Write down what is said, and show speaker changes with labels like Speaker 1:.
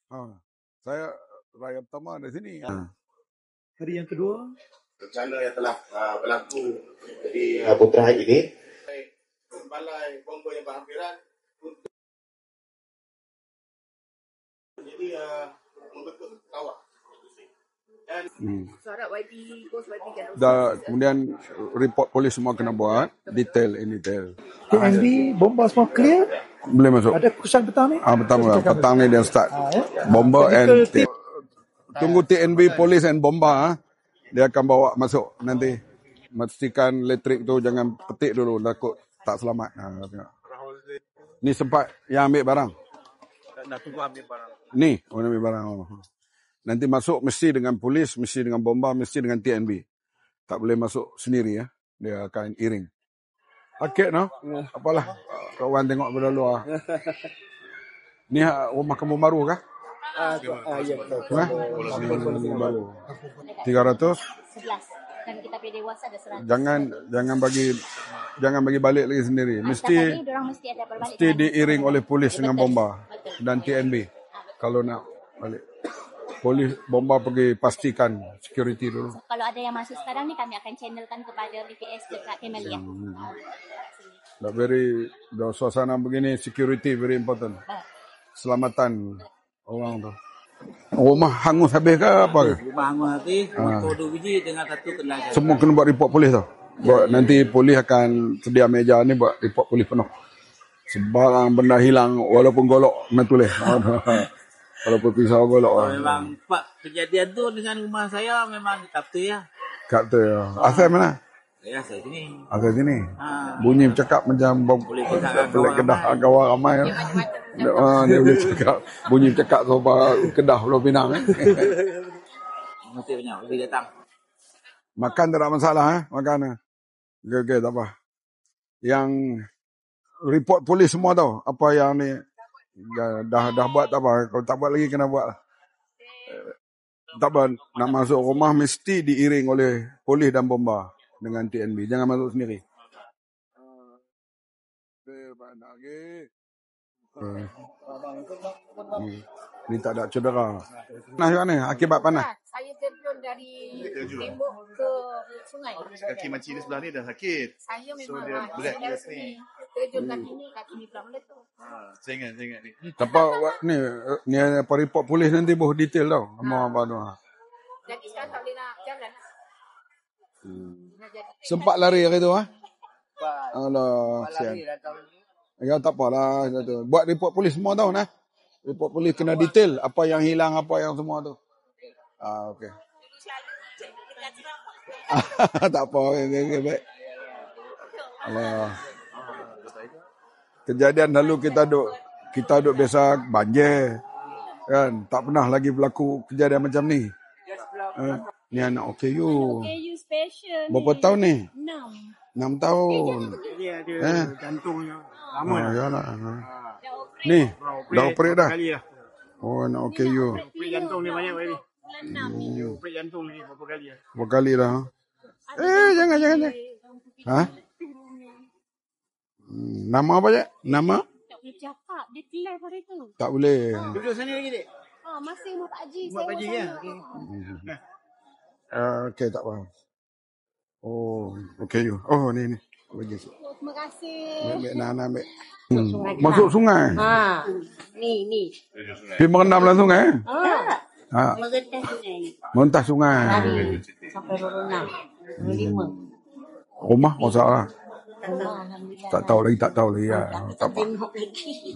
Speaker 1: Ha. Saya rakyat pertama dari sini.
Speaker 2: Hari yang kedua,
Speaker 3: bencana yang telah berlaku di beberapa hari ini. Balai Bomba yang berhampiran jadi membentuk kawah.
Speaker 1: Kemudian report polis semua kena buat detail in detail.
Speaker 2: TNB, bomba semua clear.
Speaker 1: Boleh masuk.
Speaker 2: Ada keputusan petang ni?
Speaker 1: Petang ni dia start. Bomba and tunggu TNB polis and bomba. Dia akan bawa masuk nanti. Mestikan elektrik tu jangan petik dulu, takut tak selamat. Tengok. Ni sempat yang ambil barang.
Speaker 4: Nak tunggu ambil barang.
Speaker 1: Ni, ambil barang. Nanti masuk mesti dengan polis, mesti dengan bomba, mesti dengan TNB. Tak boleh masuk sendiri ya. Dia akan iring. Sakit no? Apalah. Kawan tengok pada luar. Ni rumah kampung baru kah?
Speaker 5: Ya, betul.
Speaker 1: Baru. 300.
Speaker 5: 11. Kan kita pilih dewasa ada 100.
Speaker 1: Jangan bagi balik lagi sendiri. Mesti diiring oleh polis dengan bomba dan TNB. Kalau nak balik. Polis bomba pergi pastikan security dulu.
Speaker 5: Kalau ada yang masuk sekarang ni kami akan channelkan kepada BPS dekat Kemelia.
Speaker 1: Suasana begini security very important. Selamatan orang tu. Rumah hangus habis ke apa ke?
Speaker 4: Rumah hangus habis, motor 2 biji dengan 1 kena.
Speaker 1: Semua kena buat report polis tau. Nanti polis akan sedia meja ni buat report polis penuh. Sebarang benda hilang walaupun golok kena tulis. Walaupun pisau golok.
Speaker 4: Memang kejadian tu dengan rumah saya memang kapten ya.
Speaker 1: Kapten. Asal mana?
Speaker 4: Ya, saya sini.
Speaker 1: Asal sini. Bunyi bercakap macam boleh Kedah kawan ramai. Dia boleh cakap. Bunyi bercakap soal Kedah Pulau Pinang.
Speaker 4: Mesti banyak boleh datang.
Speaker 1: Makan tak ada masalah makan. Okey tak apa. Yang report polis semua tahu apa yang ni dah buat tak apa. Kalau tak buat lagi kena buat lah. Tak apa, nak masuk rumah mesti diiring oleh polis dan bomba dengan TNB. Jangan masuk sendiri. Ni tak ada cedera. Nah, ni akibat panas.
Speaker 5: Saya terjun dari tembok ke sungai.
Speaker 3: Kaki makcik ni sebelah ni dah sakit.
Speaker 5: Saya memang
Speaker 3: dia berat dia sini.
Speaker 5: terjun kaki ni pula meletup.
Speaker 3: Saya ingat ni.
Speaker 1: Tapi ni apa report polis nanti boh detail tau. Apa tu.
Speaker 5: Jadi sekarang tak boleh nak jalan.
Speaker 1: Sempat lari hari tu Alah, sian. Ya tak apalah tu. Buat report polis semua tau nah. Report polis kena detail apa yang hilang, apa yang semua tu. Okey. Tak apa, okay, baik. Alah. Kejadian lalu kita duk biasa banjir. Kan, tak pernah lagi berlaku kejadian macam ni. Ni anak OKU.
Speaker 5: OKU special.
Speaker 1: Berapa tahun ni?
Speaker 5: 6
Speaker 1: tahun.
Speaker 4: Dia jantungnya lama dah.
Speaker 1: Yalah. Ni, dah operate dah. Oh, anak OKU.
Speaker 4: Operate jantung ni banyak kali.
Speaker 5: Bulan 6 ni.
Speaker 4: Operate jantung ni berapa kali dah.
Speaker 1: Berapa kali dah? Jangan. Nama apa je? Nama?
Speaker 5: Tak boleh cakap. Dia live hari tu.
Speaker 1: Tak boleh.
Speaker 4: Duduk sana lagi, Dek.
Speaker 5: Masih Mak Pak Haji.
Speaker 4: Mak Pak Haji ya.
Speaker 1: Okey, tak apa. Oh, okey. Oh, ni. Bagi.
Speaker 5: Terima kasih.
Speaker 1: Ambil Nana ambil. Masuk sungai.
Speaker 5: Ni.
Speaker 1: Pergi merendam dalam sungai.
Speaker 5: Mengetah sungai.
Speaker 1: Mentah sungai.
Speaker 5: Sampai berenang. 5.
Speaker 1: Rumah masalah. Tak tahu lagi. Tak apa.
Speaker 5: Tengok lagi.